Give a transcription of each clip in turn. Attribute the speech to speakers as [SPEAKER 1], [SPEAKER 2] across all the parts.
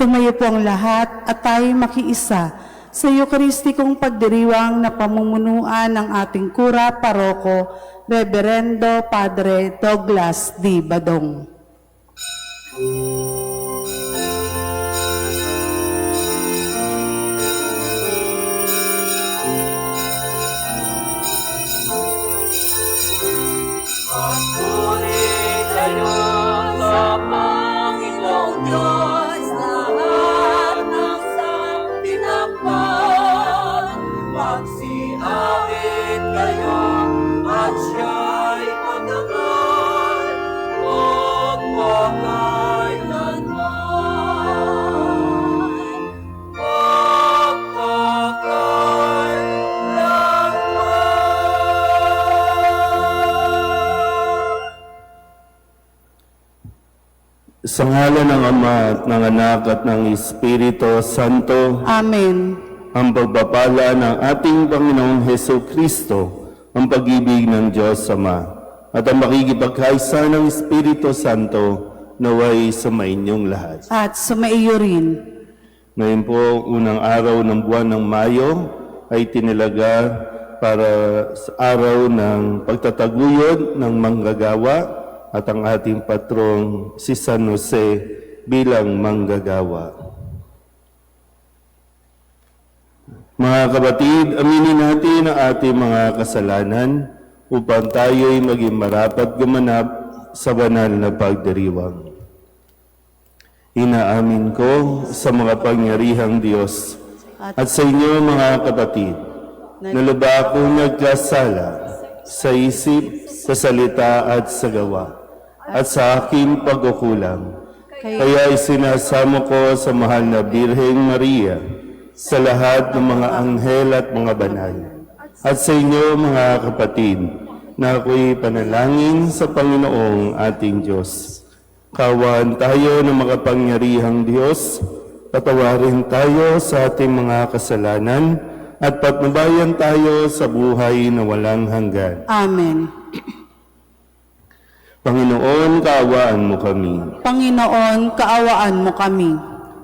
[SPEAKER 1] Tumayo po ang lahat at tayo makiisa sa Eucharistikong pagdiriwang na pamumunuan ng ating kura paroko, Reverendo Padre Douglas D. Badong.
[SPEAKER 2] Pagpuri kayo sa Panginoong Diyos, lahat ng santinakpan. Magsiawit kayo at siya'y pagdangal magpakailanman.
[SPEAKER 3] Sa ngalan ng Ama at ng Anak at ng Espiritu Santo,
[SPEAKER 1] Amen.
[SPEAKER 3] ang pagpapala ng ating Panginoong Heso Kristo, ang pag-ibig ng Diyos Ama, at ang makikipagkaisa ng Espiritu Santo naway sa mainyong lahat.
[SPEAKER 1] At sumaiyo rin.
[SPEAKER 3] Ngayon po, unang araw ng buwan ng Mayo ay tinilaga para sa araw ng pagtataguyod ng manggagawa at ang ating patrong si San Jose bilang manggagawa. Mga kapatid, aminin natin ang ating mga kasalanan upang tayo'y maging marapat gumanap sa banal na pagdiriwang. Inaamin ko sa mga pangyarihang Diyos at sa inyo mga kapatid, na lubha akong nagkasala sa isip, sa salita at sa gawa, at sa aking pagkukulang. Kaya isinasamo ko sa mahal na Birheng Maria, sa lahat ng mga anghel at mga banal, at sa inyo mga kapatid, na ako'y panalangin sa Panginoong ating Diyos. Kawan tayo ng makapangyarihang Diyos, patawarin tayo sa ating mga kasalanan, at patnubayan tayo sa buhay na walang hanggan.
[SPEAKER 1] Amen.
[SPEAKER 3] Panginoon, kaawaan mo kami.
[SPEAKER 1] Panginoon, kaawaan mo kami.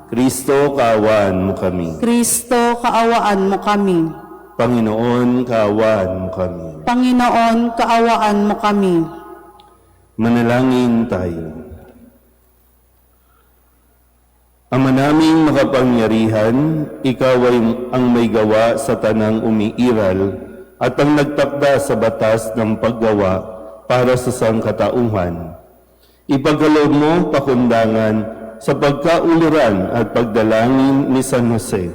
[SPEAKER 3] Kristo, kaawaan mo kami.
[SPEAKER 1] Kristo, kaawaan mo kami.
[SPEAKER 3] Panginoon, kaawaan mo kami.
[SPEAKER 1] Panginoon, kaawaan mo kami.
[SPEAKER 3] Manalangin tayo. Ama naming makapangyarihan, ikaw ay ang may gawa sa tanang umiiral at ang nagtakda sa batas ng paggawa para sa sangkatauhan. Ipagkaloob mo pakundangan sa pagkauliran at pagdalangin ni San Jose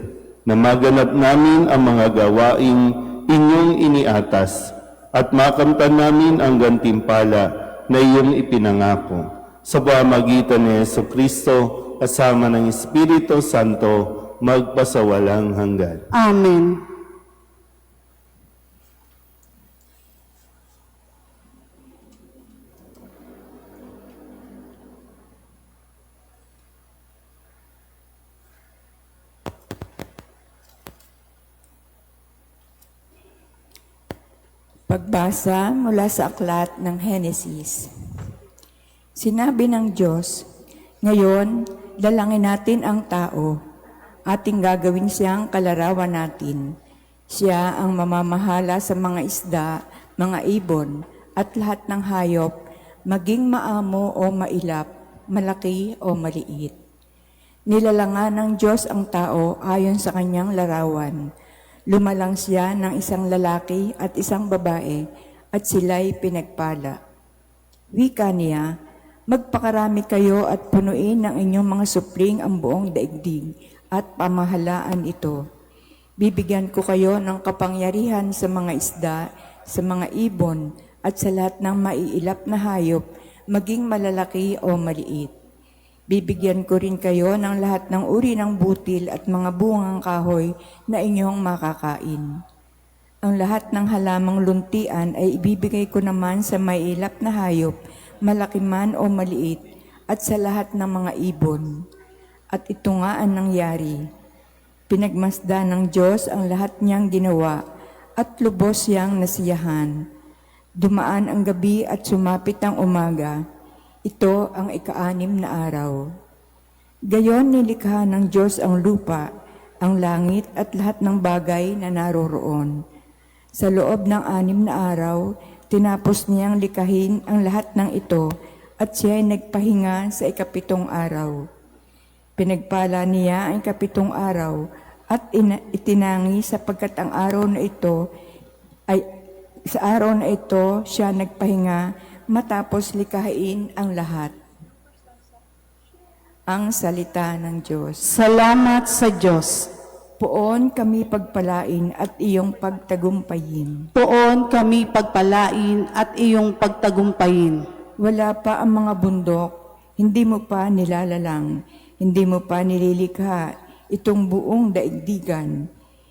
[SPEAKER 3] na maganap namin ang mga gawaing inyong iniatas at makamtan namin ang gantimpala na iyong ipinangako sa pamamagitan ni Jesucristo kasama ng Espiritu Santo magpasawalang hanggan.
[SPEAKER 1] Amen.
[SPEAKER 4] Pagbasa mula sa aklat ng Henesis. Sinabi ng Diyos, "Ngayon, dalangin natin ang tao, ating gagawin siyang kalarawan natin. Siya ang mamamahala sa mga isda, mga ibon, at lahat ng hayop, maging maamo o mailap, malaki o maliit." Nilalangan ng Diyos ang tao ayon sa kanyang larawan. Lumalang siya ng isang lalaki at isang babae, at sila'y pinagpala. Wika niya, "Magpakarami kayo at punuin ng inyong mga supling ang buong daigdig at pamahalaan ito. Bibigyan ko kayo ng kapangyarihan sa mga isda, sa mga ibon, at sa lahat ng maiilap na hayop, maging malalaki o maliit. Bibigyan ko rin kayo ng lahat ng uri ng butil at mga bungang kahoy na inyong makakain. Ang lahat ng halamang luntian ay ibibigay ko naman sa maiilap na hayop, malaki man o maliit, at sa lahat ng mga ibon." At ito nga ang nangyari. Pinagmasdan ng Diyos ang lahat niyang ginawa, at lubos siyang nasiyahan. Dumaan ang gabi at sumapit ang umaga. Ito ang ika-6 na araw. Gayon nilikha ng Diyos ang lupa, ang langit at lahat ng bagay na naroroon. Sa loob ng 6 na araw, tinapos niyang likahin ang lahat ng ito at siya ay nagpahinga sa 7 araw. Pinagpala niya ang 7 araw at itinangi sapagkat ang araw na ito ay sa araw na ito siya nagpahinga matapos likhain ang lahat. Ang salita ng Diyos.
[SPEAKER 1] Salamat sa Diyos.
[SPEAKER 4] Poon kami pagpalain at iyong pagtagumpayin.
[SPEAKER 1] Poon kami pagpalain at iyong pagtagumpayin.
[SPEAKER 4] Wala pa ang mga bundok, hindi mo pa nilalalang, hindi mo pa nililikha itong buong daigdigan.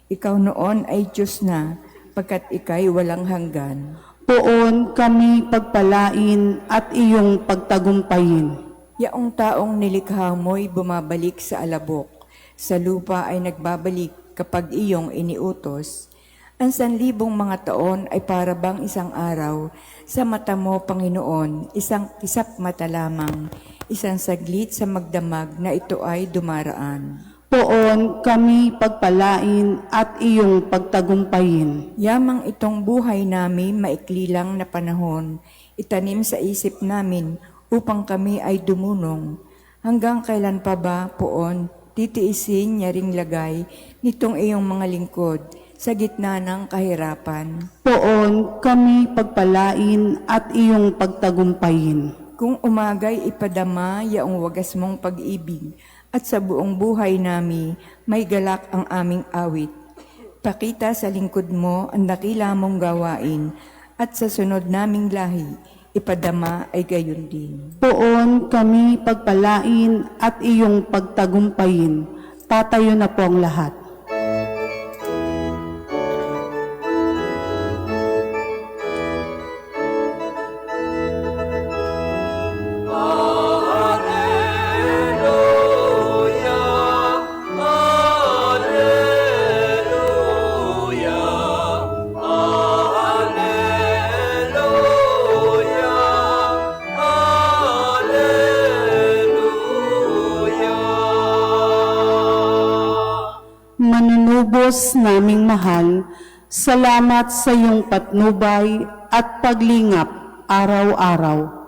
[SPEAKER 4] Ikaw noon ay Diyos na, pagkat ika'y walang hanggan.
[SPEAKER 1] Poon kami pagpalain at iyong pagtagumpayin.
[SPEAKER 4] Yaong taong nilikha mo'y bumabalik sa alabok, sa lupa ay nagbabalik kapag iyong iniutos. Ang 1,000 mga taon ay para bang isang araw, sa mata mo, Panginoon, isang kisap mata lamang, isang saglit sa magdamag na ito ay dumaraan.
[SPEAKER 1] Poon kami pagpalain at iyong pagtagumpayin.
[SPEAKER 4] Yamang itong buhay namin maikli lang na panahon, itanim sa isip namin upang kami ay dumunong. Hanggang kailan pa ba, Poon, titiisin niya ring lagay nitong iyong mga lingkod sa gitna ng kahirapan?
[SPEAKER 1] Poon kami pagpalain at iyong pagtagumpayin.
[SPEAKER 4] Kung umagay ipadama yaong wagas mong pag-ibig, at sa buong buhay nami may galak ang aming awit. Pakita sa lingkod mo ang dakila mong gawain, at sa sunod naming lahi, ipadama ay gayon din.
[SPEAKER 1] Poon kami pagpalain at iyong pagtagumpayin. Tatayo na po ang lahat. Manunubos naming mahal, salamat sa iyong patnubay at paglingap araw-araw.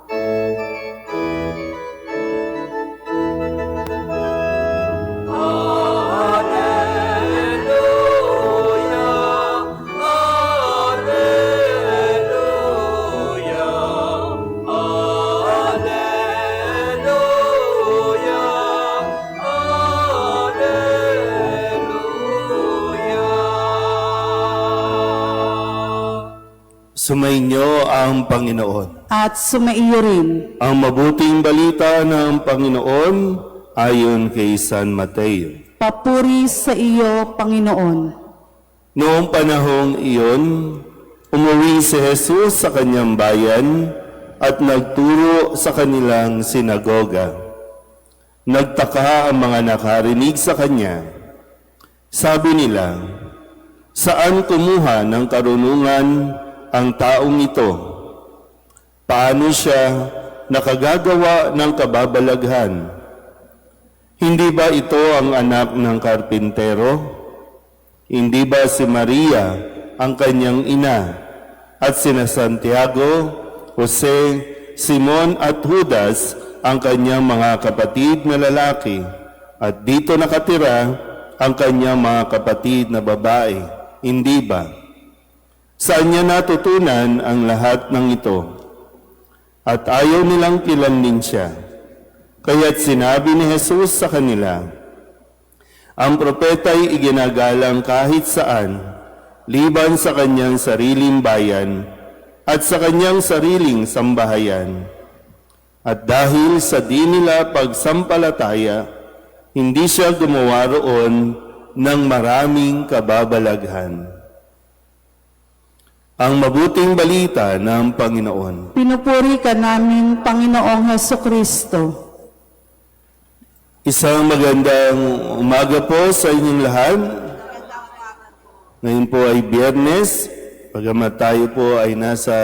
[SPEAKER 3] Sumainyo ang Panginoon.
[SPEAKER 1] At sumaiyo rin.
[SPEAKER 3] Ang mabuting balita ng Panginoon ayon kay San Mateo.
[SPEAKER 1] Papuri sa iyo, Panginoon.
[SPEAKER 3] Noong panahong iyon, umuwi si Jesus sa kanyang bayan at nagturo sa kanilang sinagoga. Nagtaka ang mga nakarinig sa kanya. Sabi nila, saan kumuha ng karunungan ang taong ito? Paano siya nakagagawa ng kababalaghan? Hindi ba ito ang anak ng karpintero? Hindi ba si Maria ang kanyang ina? At sina Santiago, Jose, Simon at Judas ang kanyang mga kapatid na lalaki? At dito nakatira ang kanyang mga kapatid na babae? Hindi ba? Saan niya natutunan ang lahat ng ito? At ayaw nilang kilanin siya. Kaya't sinabi ni Jesus sa kanila, ang propeta'y iginagalang kahit saan, liban sa kanyang sariling bayan at sa kanyang sariling sambahayan. At dahil sa di nila pagsampalataya, hindi siya gumawa roon ng maraming kababalaghan. Ang mabuting balita ng Panginoon.
[SPEAKER 1] Pinupuri ka namin, Panginoong Hesukristo.
[SPEAKER 3] Isang magandang umaga po sa inyong lahat. Ngayon po ay Biyernes, bagamat tayo po ay nasa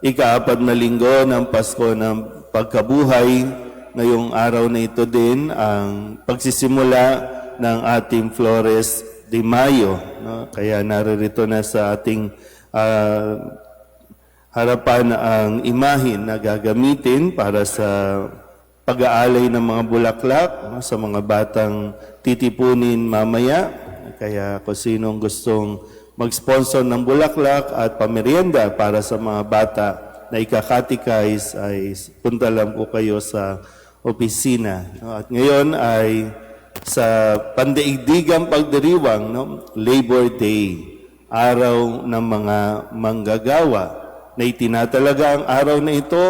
[SPEAKER 3] ika-4 na linggo ng Pasko ng Pagkabuhay ngayong araw na ito din ang pagsisimula ng ating Flores de Mayo. No? Kaya naririto na sa ating harapan ang imahin na gagamitin para sa pag-aalay ng mga bulaklak, no? Sa mga batang titipunin mamaya. Kaya kung sinong gustong mag-sponsor ng bulaklak at pamerienda para sa mga bata na ikakatikais, ay punta lang po kayo sa opisina. No? At ngayon ay sa pandaigdigang pagdiriwang, no? Labor Day, araw ng mga manggagawa, na itinatalaga ang araw na ito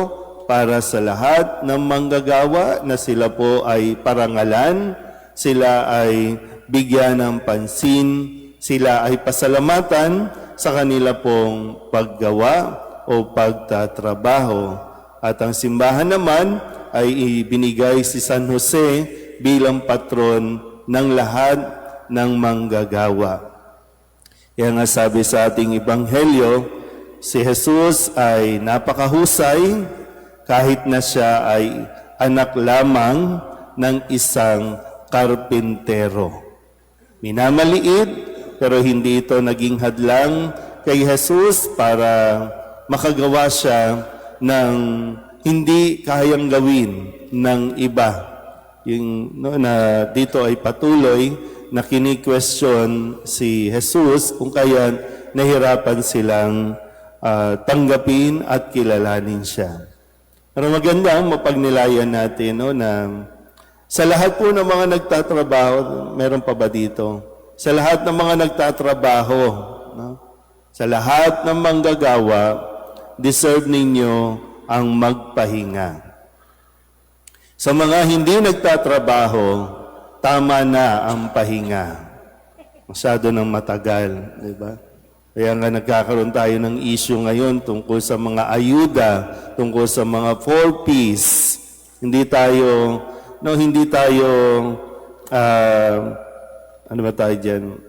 [SPEAKER 3] para sa lahat ng manggagawa na sila po ay parangalan, sila ay bigyan ng pansin, sila ay pasalamatan sa kanila pong paggawa o pagtatrabaho. At ang simbahan naman ay ibinigay si San Jose bilang patron ng lahat ng manggagawa. Kaya nga sabi sa ating Ebanghelyo, si Jesus ay napakahusay kahit na siya ay anak lamang ng isang karpintero. Minamaliit, pero hindi ito naging hadlang kay Jesus para makagawa siya ng hindi kayang gawin ng iba. Yung na dito ay patuloy na kini-question si Jesus kung kaya nahirapan silang tanggapin at kilalanin siya. Pero magandang mapagnilayan natin na sa lahat po ng mga nagtatrabaho, meron pa ba dito? Sa lahat ng mga nagtatrabaho, sa lahat ng manggagawa, deserve ninyo ang magpahinga. Sa mga hindi nagtatrabaho, tama na ang pahinga. Masyado nang matagal, di ba? Kaya nga nagkakaroon tayo ng issue ngayon tungkol sa mga ayuda, tungkol sa mga 4Ps. Hindi tayo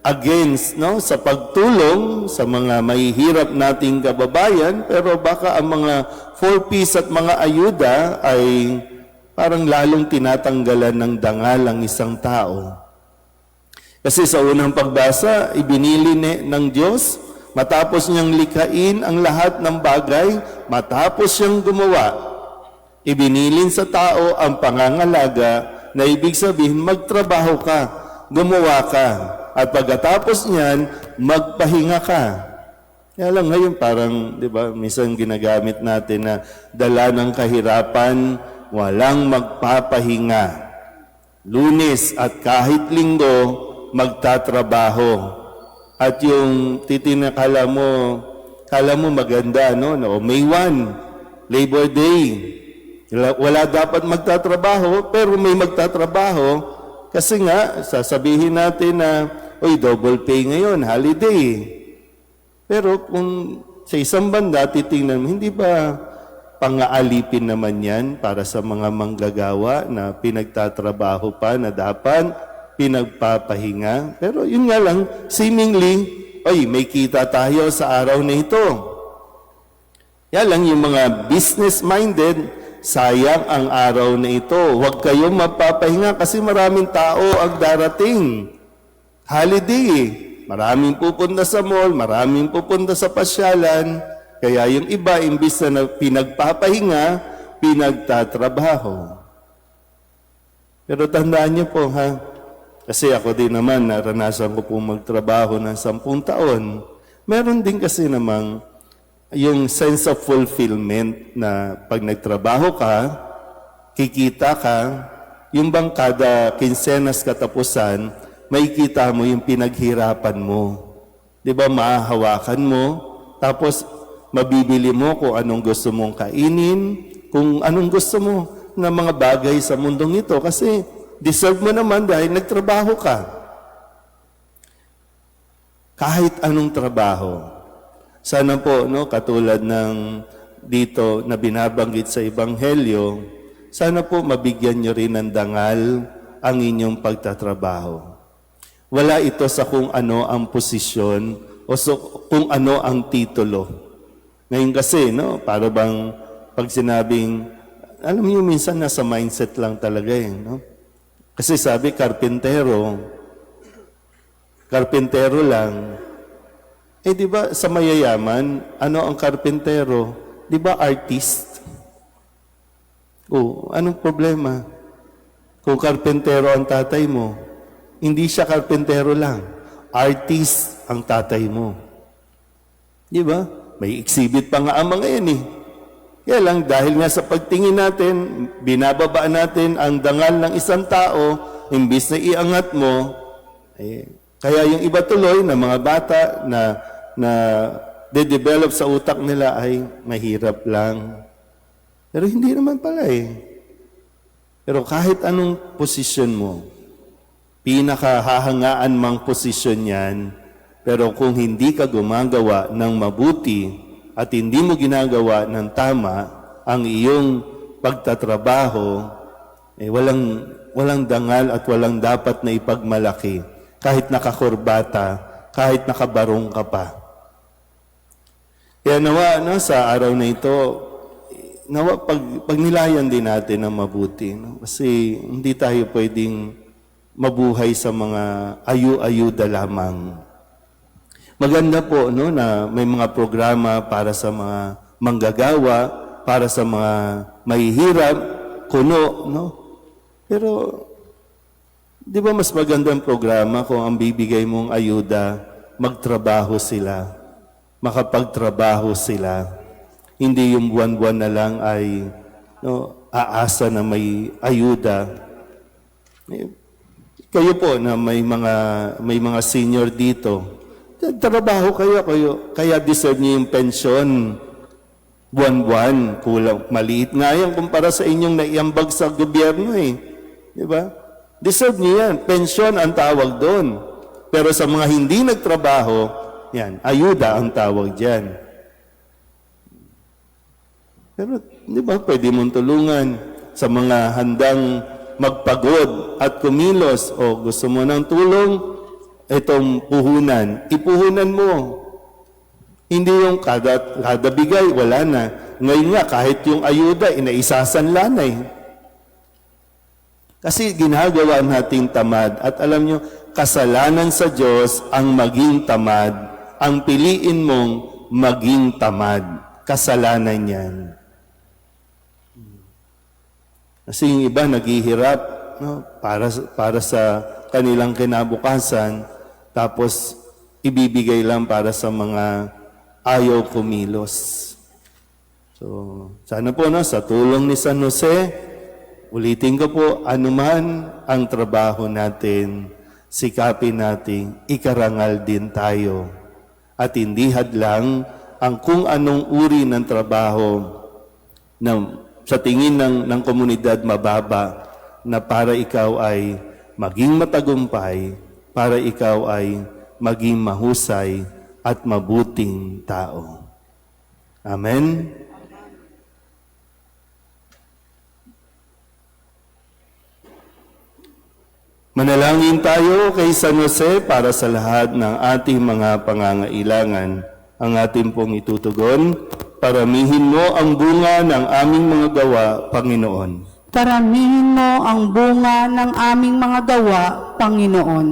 [SPEAKER 3] against, sa pagtulong sa mga mahihirap nating kababayan, pero baka ang mga 4Ps at mga ayuda ay parang lalong tinatanggalan ng dangal ang isang tao. Kasi sa unang pagbasa, ibinili ng Diyos, matapos niyang likhain ang lahat ng bagay, matapos siyang gumawa, ibinilin sa tao ang pangangalaga na ibig sabihin, magtrabaho ka, gumawa ka, at pagkatapos niyan, magpahinga ka. Kaya lang ngayon parang, di ba, minsan ginagamit natin na dala ng kahirapan, walang magpapahinga. Lunes at kahit Linggo, magtatrabaho. At yung kala mo maganda, May 1, Labor Day. Wala dapat magtatrabaho, pero may magtatrabaho kasi nga, sasabihin natin na, double pay ngayon, holiday. Pero kung sa isang banda, titingnan mo, hindi ba pang-aalipin naman yan para sa mga manggagawa na pinagtatrabaho pa na dapat pinagpapahinga? Pero yun nga lang, seemingly, may kita tayo sa araw na ito. Yan lang yung mga business-minded, sayang ang araw na ito. Huwag kayong mapapahinga kasi maraming tao ang darating. Holiday. Maraming pupunta sa mall, maraming pupunta sa pasyalan. Kaya yung iba, imbis na pinagpapahinga, pinagtatrabaho. Pero tandaan niyo po, kasi ako din naman, naranasan ko po magtrabaho ng 10 taon. Meron din kasi namang yung sense of fulfillment na pag nagtrabaho ka, kikita ka, yung bang kada kinsenas katapusan, may kita mo yung pinaghirapan mo. Di ba, mahahawakan mo, tapos mabibili mo kung anong gusto mong kainin, kung anong gusto mo na mga bagay sa mundong ito, kasi deserve mo naman dahil nagtrabaho ka. Kahit anong trabaho. Sana po, katulad ng dito na binabanggit sa Ebanghelyo, sana po mabigyan nyo rin ng dangal ang inyong pagtatrabaho. Wala ito sa kung ano ang posisyon o kung ano ang titulo. Ngayon kasi, para bang pag sinabing alam niyo, minsan nasa mindset lang talaga eh, no? Kasi sabi, karpintero lang. Eh, di ba, sa mayayaman, ano ang karpintero? Di ba, artist? Oh, anong problema? Kung karpintero ang tatay mo, hindi siya karpintero lang. Artist ang tatay mo. Di ba? May exhibit pa nga ang mga yan eh. Kaya lang, dahil nga sa pagtingin natin, binababa natin ang dangal ng isang tao, imbis na iangat mo, kaya yung iba tuloy na mga bata na de-develop sa utak nila ay mahirap lang. Pero hindi naman pala eh. Pero kahit anong posisyon mo, pinakahahangaan mang posisyon yan, pero kung hindi ka gumagawa ng mabuti at hindi mo ginagawa ng tama ang iyong pagtatrabaho, walang dangal at walang dapat na ipagmalaki kahit nakakurbata, kahit nakabarong ka pa. Kaya nawa, sa araw na ito, nawa pagnilayan din natin ng mabuti. No? Kasi hindi tayo pwedeng mabuhay sa mga ayu-ayuda lamang. Maganda po no, na may mga programa para sa mga manggagawa, para sa mga mahihirap, kuno. No? Pero, di ba mas magandang programa kung ang bibigay mong ayuda, magtrabaho sila, makapagtrabaho sila. Hindi yung buwan-buwan na lang ay aasa na may ayuda. Kayo po na may mga senior dito, trabaho kayo, kaya deserve niyo yung pension. Buwan-buwan, kulang, maliit nga yan kumpara sa inyong naiambag sa gobyerno eh. Di ba? Deserve niyo yan. Pension ang tawag doon. Pero sa mga hindi nagtrabaho, yan, ayuda ang tawag dyan. Pero, di ba, pwede mong tulungan sa mga handang magpagod at kumilos o gusto mo ng tulong, itong puhunan, ipuhunan mo. Hindi yung kada bigay, wala na. Ngayon nga, kahit yung ayuda, inaisasanla na eh. Kasi ginagawa nating tamad. At alam nyo, kasalanan sa Diyos ang maging tamad. Ang piliin mong maging tamad. Kasalanan yan. Kasi yung iba naghihirap no, para sa kanilang kinabukasan, tapos ibibigay lang para sa mga ayaw kumilos. So, sana po no, sa tulong ni San Jose, ulitin ko po, anuman ang trabaho natin, sikapin natin, ikarangal din tayo. At hindi hadlang ang kung anong uri ng trabaho na sa tingin ng komunidad mababa, na para ikaw ay maging matagumpay, para ikaw ay maging mahusay at mabuting tao. Amen? Manalangin tayo kay San Jose para sa lahat ng ating mga pangangailangan. Ang ating pong itutugon, paramihin mo ang bunga ng aming mga gawa, Panginoon.
[SPEAKER 1] Paramihin mo ang bunga ng aming mga gawa, Panginoon.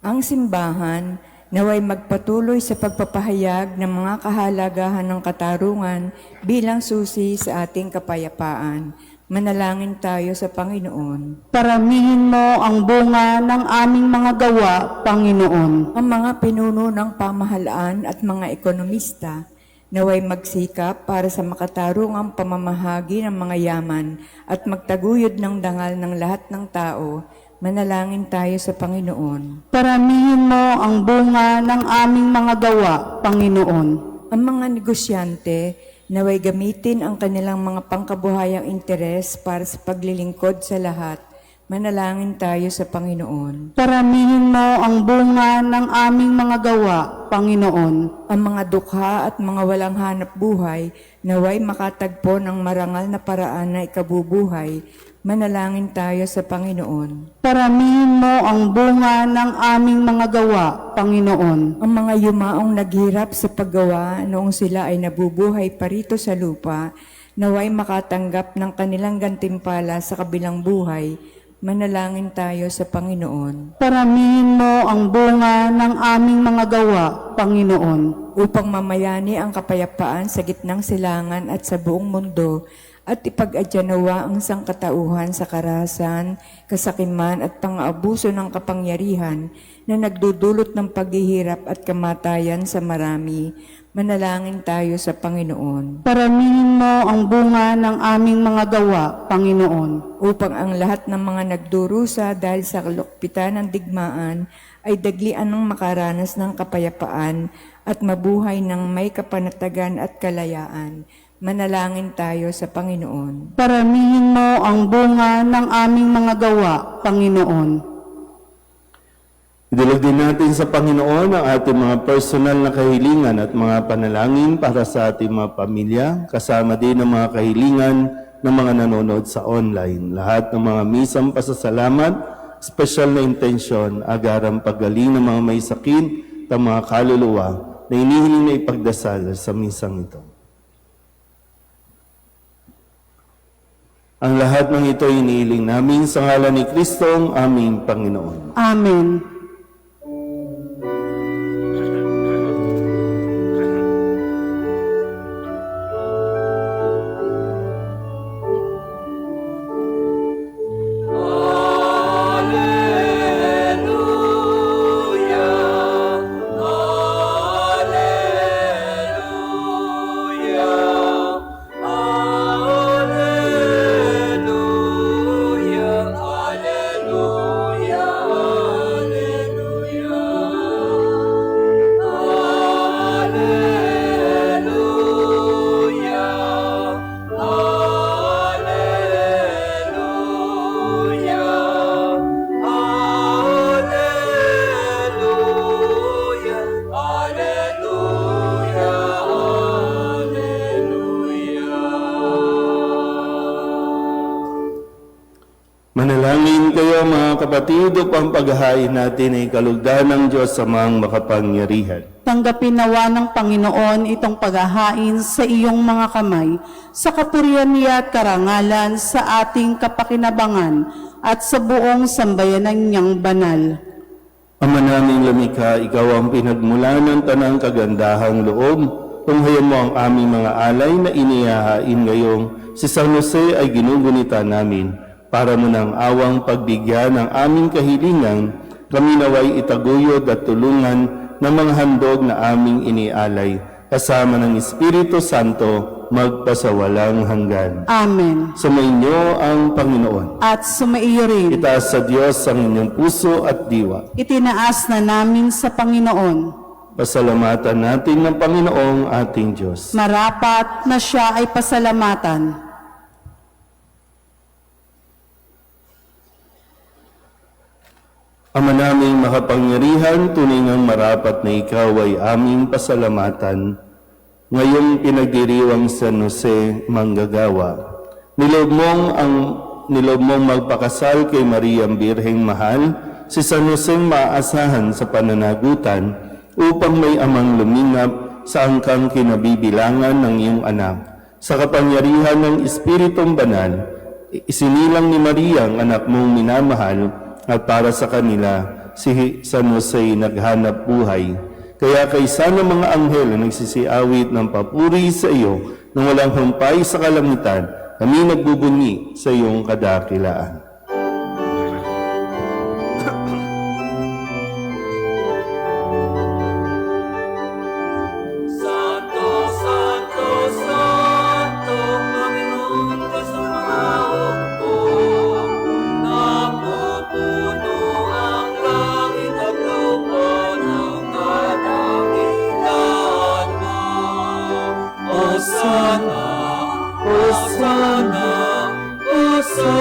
[SPEAKER 4] Ang simbahan naway magpatuloy sa pagpapahayag ng mga kahalagahan ng katarungan bilang susi sa ating kapayapaan. Manalangin tayo sa Panginoon.
[SPEAKER 1] Paramihin mo ang bunga ng aming mga gawa, Panginoon.
[SPEAKER 4] Ang mga pinuno ng pamahalaan at mga ekonomista naway magsikap para sa makatarungang pamamahagi ng mga yaman at magtaguyod ng dangal ng lahat ng tao. Manalangin tayo sa Panginoon.
[SPEAKER 1] Paramihin mo ang bunga ng aming mga gawa, Panginoon.
[SPEAKER 4] Ang mga negosyante naway gamitin ang kanilang mga pangkabuhayang interes para sa paglilingkod sa lahat. Manalangin tayo sa Panginoon.
[SPEAKER 1] Paramihin mo ang bunga ng aming mga gawa, Panginoon.
[SPEAKER 4] Ang mga dukha at mga walang hanap buhay naway makatagpo ng marangal na paraan na ikabubuhay. Manalangin tayo sa Panginoon.
[SPEAKER 1] Paramihin mo ang bunga ng aming mga gawa, Panginoon.
[SPEAKER 4] Ang mga yumaong naghirap sa paggawa noong sila ay nabubuhay parito sa lupa, naway makatanggap ng kanilang gantimpala sa kabilang buhay. Manalangin tayo sa Panginoon.
[SPEAKER 1] Paramihin mo ang bunga ng aming mga gawa, Panginoon.
[SPEAKER 4] Upang mamayani ang kapayapaan sa gitnang silangan at sa buong mundo, at ipag-adyanawa ang sangkatauhan sa karahasan, kasakiman at pang-aabuso ng kapangyarihan na nagdudulot ng paghihirap at kamatayan sa marami. Manalangin tayo sa Panginoon.
[SPEAKER 1] Paramihin mo ang bunga ng aming mga gawa, Panginoon.
[SPEAKER 4] Upang ang lahat ng mga nagdurusa dahil sa kalukpitan ng digmaan ay daglian ng makaranas ng kapayapaan at mabuhay ng may kapanatagan at kalayaan. Manalangin tayo sa Panginoon.
[SPEAKER 1] Paramihin mo ang bunga ng aming mga gawa, Panginoon.
[SPEAKER 3] Idulog din natin sa Panginoon ang ating mga personal na kahilingan at mga panalangin para sa ating mga pamilya, kasama din ang mga kahilingan ng mga nanonood sa online. Lahat ng mga misang pasasalamat, special na intensyon, agarang paggaling ng mga may sakit at mga kaluluwa na inihiling na ipagdasal sa misang ito. Ang lahat ng ito inihiling namin sa ngalan ni Kristo ang aming Panginoon.
[SPEAKER 1] Amen.
[SPEAKER 3] Manalangin kayo mga kapatid upang paghahain natin ay kalugdan ng Diyos sa mga makapangyarihan.
[SPEAKER 1] Tanggapin nawa ng Panginoon itong paghahain sa iyong mga kamay, sa kapurihan niya at karangalan sa ating kapakinabangan at sa buong sambayanan niyang banal.
[SPEAKER 3] Ama naming lumikha, ikaw ang pinagmula ng tanang kagandahang loob. Tunghayan mo ang aming mga alay na inihahain ngayong si San Jose ay ginugunita namin para mo ng awang pagbigyan ng aming kahilingan, kami naway itaguyod at tulungan ng mga handog na aming inialay, kasama ng Espiritu Santo, magpasawalang hanggan.
[SPEAKER 1] Amen.
[SPEAKER 3] Sumainyo ang Panginoon.
[SPEAKER 1] At sumaiyo rin,
[SPEAKER 3] Itaas sa Diyos ang inyong puso at diwa.
[SPEAKER 1] itinaas na namin sa Panginoon.
[SPEAKER 3] Pasalamatan natin ng Panginoong ating Diyos.
[SPEAKER 1] Marapat na siya ay pasalamatan.
[SPEAKER 3] Ama naming makapangyarihan, tunay ngang marapat na ikaw ay aming pasalamatan. Ngayong pinagdiriwang San Jose manggagawa, nilob mong magpakasal kay Mariang Birheng Mahal, si San Jose maaasahan sa pananagutan upang may amang lumingap sa angkang kinabibilangan ng iyong anak. Sa kapangyarihan ng Espiritong Banal, isinilang ni Maria ang anak mong minamahal, at para sa kanila, si San Jose naghanap buhay. Kaya kaysa ng mga anghel na nagsisiawit ng papuri sa iyo nang walang humpay sa kalangitan, kami nagbubunyi sa iyong kadakilaan.
[SPEAKER 2] Santo, Santo, Santo, Panginoon Diyos ng mga hukbo. Napupuno ang langit at lupa ng kadakilaan mo. Hosana, Hosana, Hosana,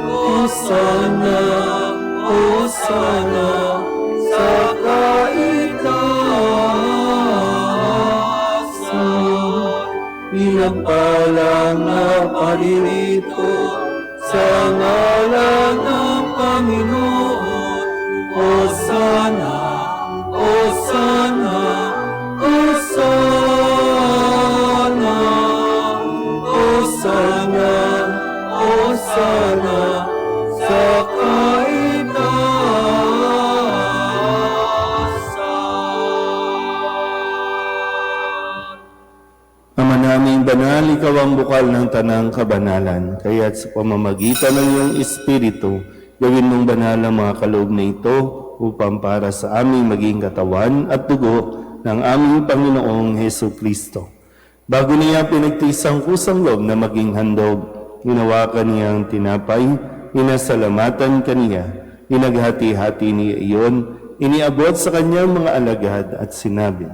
[SPEAKER 2] Hosana, Hosana, sa kaitaasan. pinagpalang na paririto sa ngalan ng Panginoon. Hosana, Hosana, Hosana, Hosana, Hosana, sa kaitaasan.
[SPEAKER 3] Ama naming banal, ikaw ang bukal ng tanang kabanalan, kaya't sa pamamagitan ng iyong Espiritu, gawin mong banal ang mga kaloob na ito upang para sa aming maging katawan at dugo ng aming Panginoong Heso Kristo. Bago niya pinagtisang kusang loob na maging handog, ginawakan niyang tinapay, inasalamatan kaniya, inaghati-hati niya iyon, iniabot sa kanyang mga alagad at sinabi,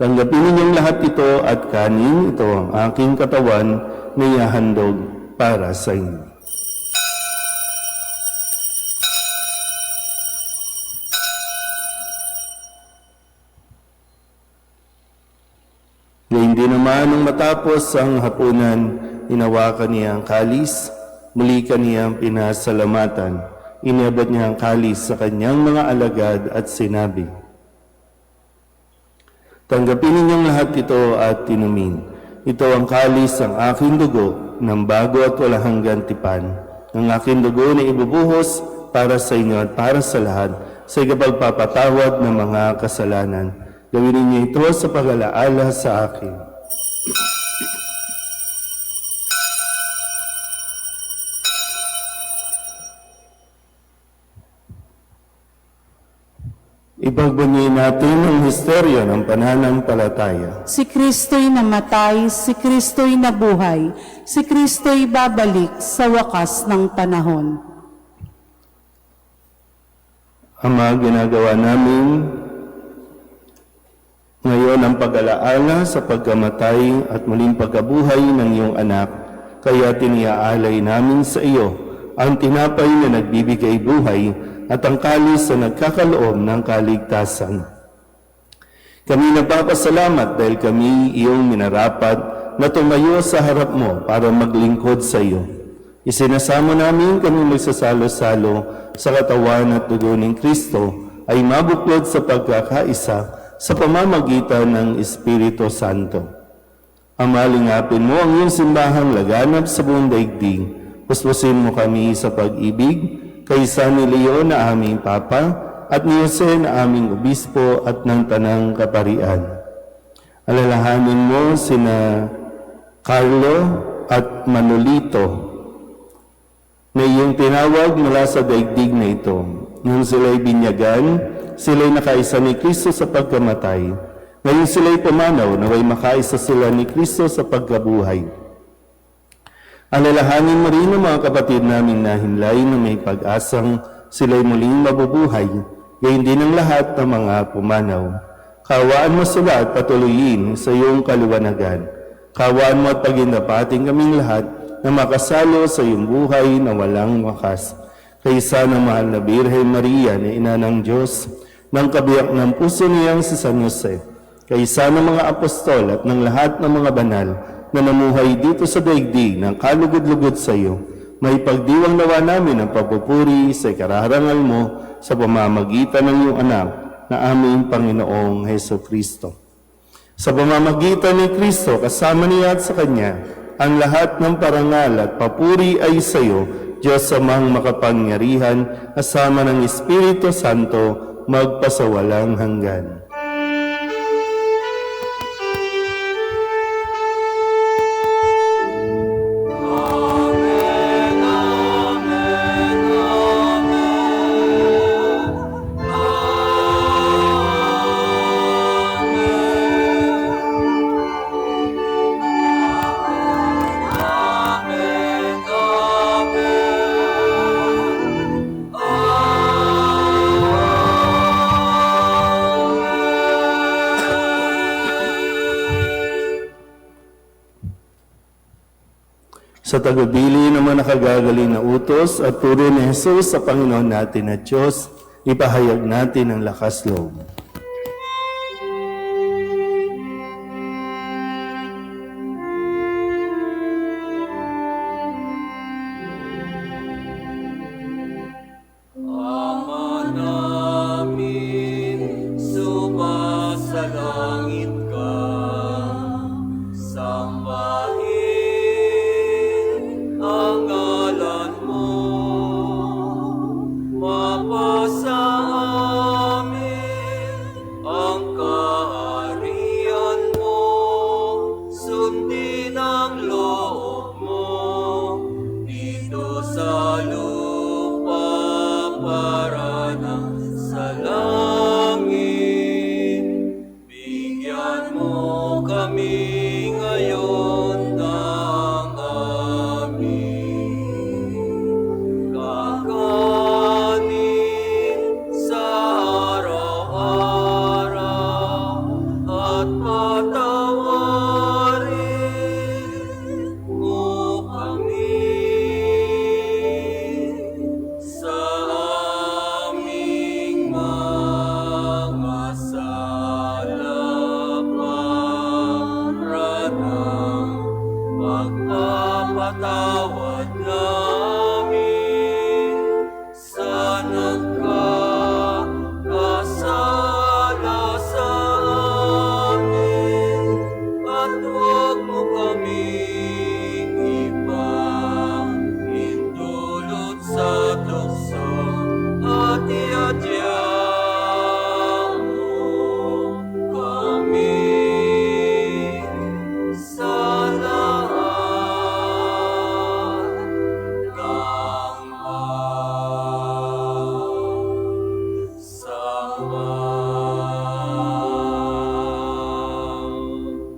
[SPEAKER 3] "Tanggapin ninyong lahat ito at kanin, ito ang aking katawan na ihahandog para sa inyo." Ngayon din naman nung matapos ang hapunan, hinawakan niya ang kalis, muli kaniyang pinasalamatan, iniabot niya ang kalis sa kanyang mga alagad at sinabi, "Tanggapin ninyong lahat ito at tinumin. Ito ang kalis ng aking dugo ng bago at walang hanggang tipan. Ang aking dugo na ibubuhos para sa inyo at para sa lahat sa ikapagpapatawad ng mga kasalanan. Gawin ninyo ito sa pag-alaala sa akin." Ipagbunyi natin ang misteryo ng pananampalataya.
[SPEAKER 1] Si Kristo'y namatay, si Kristo'y nabuhay, si Kristo'y babalik sa wakas ng panahon.
[SPEAKER 3] Ama, ginagawa namin ngayon ang pag-alaala sa pagkamatay at muling pagkabuhay ng iyong anak, kaya tiniaalay namin sa iyo ang tinapay na nagbibigay buhay at ang kalis na nagkakaloob ng kaligtasan. Kami nagpapasalamat dahil kami iyong minarapat na tumayo sa harap mo para maglingkod sa iyo. Isinasamo namin kami magsasalo-salo sa katawan at dugo ng Kristo ay mabuklod sa pagkakaisa sa pamamagitan ng Espiritu Santo. Ama, lingapin mo ang iyong simbahang laganap sa buong daigdig. Puspusin mo kami sa pag-ibig, kaysa ni Leon na aming Papa, at ni Jose na aming Obispo at ng Tanang Kaparian. Alalahanin mo sina Carlo at Manolito na iyong tinawag mula sa daigdig na ito. Nung sila'y binyagan, sila'y nakaisa ni Kristo sa pagkamatay. Ngayon sila'y pumanaw, naway makaisa sila ni Kristo sa pagkabuhay. Alalahanin mo rin ang mga kapatid naming nahinlay na may pag-asang sila'y muling mabubuhay, gayon din ang lahat ng mga pumanaw. Kawaan mo sila at patuloyin sa iyong kaliwanagan. Kawaan mo at pagindapating kaming lahat na makasalo sa iyong buhay na walang wakas. Kaysa ng mahal na Birhen Maria na ina ng Diyos, ng kabiyak ng puso niyang si San Jose, kaysa ng mga apostol at ng lahat ng mga banal na namuhay dito sa daigdig ng kalugod-lugod sa iyo, may pagdiwang nawa namin ang pagpupuri sa ikararangal mo sa pamamagitan ng iyong anak na aming Panginoong Heso Kristo. Sa pamamagitan ni Kristo, kasama niya at sa Kanya, ang lahat ng parangal at papuri ay sa iyo, Diyos Amang makapangyarihan, kasama ng Espiritu Santo, magpasawalang hanggan. Sa tagubilin ng mga nakagagaling na utos at turo ni Jesus sa Panginoon natin at Diyos, ipahayag natin ang lakas loob.
[SPEAKER 2] nasa langit ka, sambahin ang ngalan mo, mapasa amin ang kaharian mo, sundin ang loob mo, dito sa lupa para na sa langit. Bigyan mo kami ngayon ng aming kakanin sa araw-araw at patawarin mo kami sa aming mga sala para ng pagpapatawad namin sa nagkakasala sa amin, at huwag mo kaming ipahintulot sa tukso, at iadya mo kami sa lahat ng masama.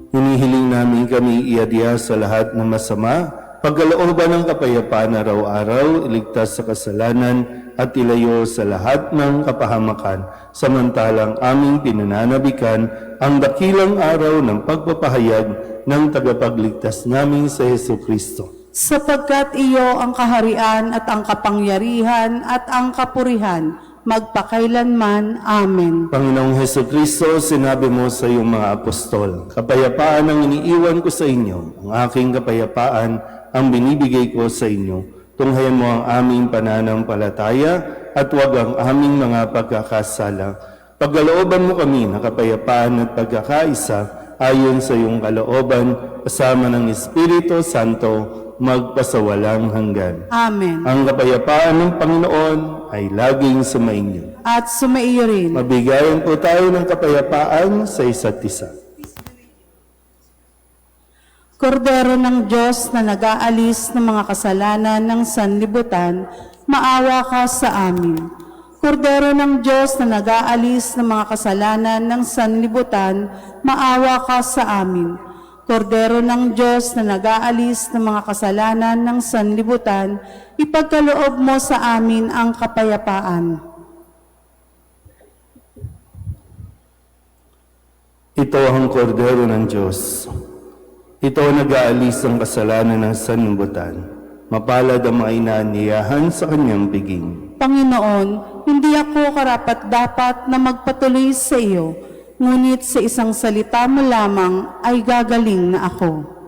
[SPEAKER 3] Hinihiling namin kami iadya sa lahat ng masama, pagkalooban ng kapayapaan araw-araw, iligtas sa kasalanan at ilayo sa lahat ng kapahamakan, samantalang aming pinananabikan ang dakilang araw ng pagpapahayag ng tagapagligtas namin sa Hesu Kristo.
[SPEAKER 1] Sapagkat iyo ang kaharian at ang kapangyarihan at ang kapurihan, magpakailanman. Amen.
[SPEAKER 3] Panginoong Hesu Kristo, sinabi mo sa iyong mga apostol, kapayapaan ang iniiwan ko sa inyo, ang aking kapayapaan ang binibigay ko sa inyo. Tunghayan mo ang aming pananampalataya at huwag ang aming mga pagkakasala. Pagkalooban mo kami ng kapayapaan at pagkakaisa ayon sa iyong kalooban, kasama ng Espiritu Santo, magpasawalang hanggan.
[SPEAKER 1] Amen.
[SPEAKER 3] Ang kapayapaan ng Panginoon ay laging sumainyo.
[SPEAKER 1] At sumaiyo rin.
[SPEAKER 3] Mabigayan po tayo ng kapayapaan sa isa't isa.
[SPEAKER 1] Kordero ng Diyos na nag-aalis ng mga kasalanan ng sanlibutan, maawa ka sa amin. Kordero ng Diyos na nag-aalis ng mga kasalanan ng sanlibutan, maawa ka sa amin. Kordero ng Diyos na nag-aalis ng mga kasalanan ng sanlibutan, ipagkaloob mo sa amin ang kapayapaan.
[SPEAKER 3] Ito ang kordero ng Diyos. Ito ang nag-aalis ng kasalanan ng sanlibutan. Mapalad ang mga inaanyayahan sa kanyang piging.
[SPEAKER 1] Panginoon, hindi ako karapat-dapat na magpatuloy sa iyo, ngunit sa isang salita mo lamang ay gagaling na ako.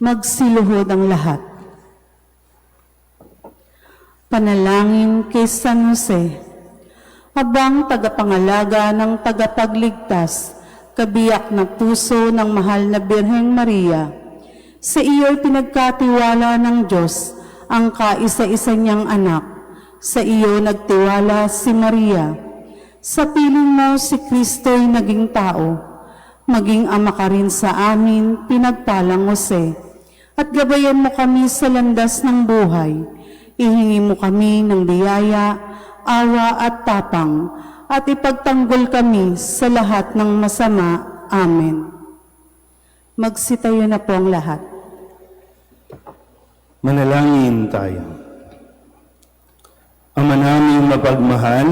[SPEAKER 1] Magsiluhod ang lahat. Panalangin kay San Jose, abang tagapangalaga ng tagapagligtas, kabiyak na puso ng mahal na Birheng Maria. Sa iyo'y pinagkatiwala ng Diyos ang kaisa-isa niyang anak. Sa iyo nagtiwala si Maria. Sa piling mo si Kristo'y naging tao. Maging ama ka rin sa amin, pinagpalang Jose. At gabayan mo kami sa landas ng buhay. Ihingi mo kami ng biyaya, awa at tapang, at ipagtanggol kami sa lahat ng masama. Amen. Magsitayo na po ang lahat.
[SPEAKER 3] Manalangin tayo. Ama naming mapagmahal,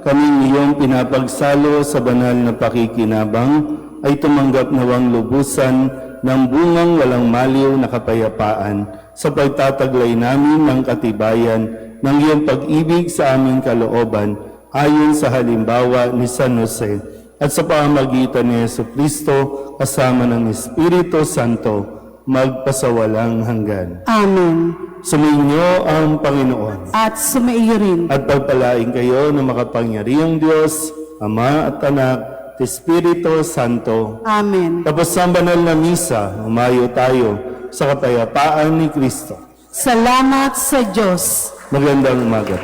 [SPEAKER 3] kaming iyong pinapagsalo sa banal na pakikinabang, ay tumanggap nawang lubusan ng bungang walang maliw na kapayapaan sa pagtataglay namin ng katibayan ng iyong pag-ibig sa aming kalooban ayon sa halimbawa ni San Jose at sa pamamagitan ni Jesucristo kasama ng Espiritu Santo magpasawalang hanggan.
[SPEAKER 1] Amen.
[SPEAKER 3] Sumainyo ang Panginoon
[SPEAKER 1] At sumaiyo rin.
[SPEAKER 3] at pagpalain kayo ng makapangyarihang Diyos, Ama at Anak, at Espiritu Santo.
[SPEAKER 1] Amen.
[SPEAKER 3] Tapos ang banal na misa, umayo tayo sa kapayapaan ni Kristo.
[SPEAKER 1] Salamat sa Diyos.
[SPEAKER 3] Magandang umaga.